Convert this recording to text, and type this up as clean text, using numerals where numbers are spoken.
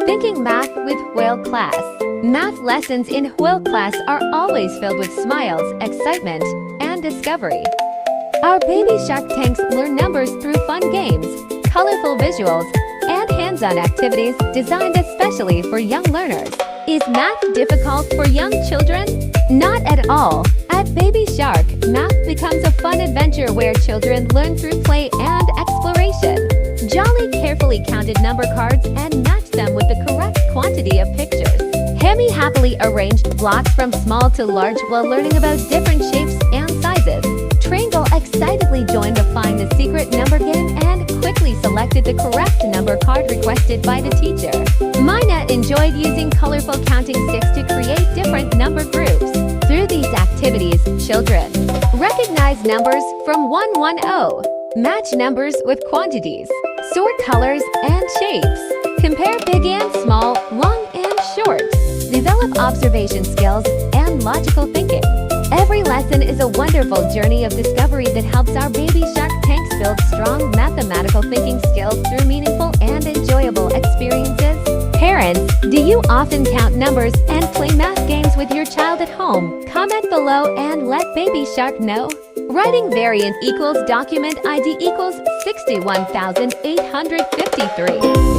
Thinking Math with Whale Class. Math lessons in Whale Class are always filled with smiles, excitement, and discovery. Our baby shark tanks learn numbers through fun games, colorful visuals, and hands-on activities designed especially for young learners. Is math difficult for young children? Not at all. At Baby Shark, math becomes a fun adventure where children learn through play and exploration. Jolly carefully counted number cards and matched them with the correct quantity of pictures. Hammy happily arranged blocks from small to large while learning about different shapes and sizes. Traingle excitedly joined the Find the Secret number game and quickly selected the correct number card requested by the teacher. Mina enjoyed using colorful counting sticks to create different number groups. Through these activities, children recognize numbers from 110, match numbers with quantities, sort colors and shapes, compare big and small, long and short, develop observation skills and logical thinking. Every lesson is a wonderful journey of discovery that helps our baby shark tanks build strong mathematical thinking skills through meaningful and enjoyable experiences. Parents, do you often count numbers and play math games with your child at home? Comment below and let Baby Shark know. Writing variant equals document ID equals 61,853.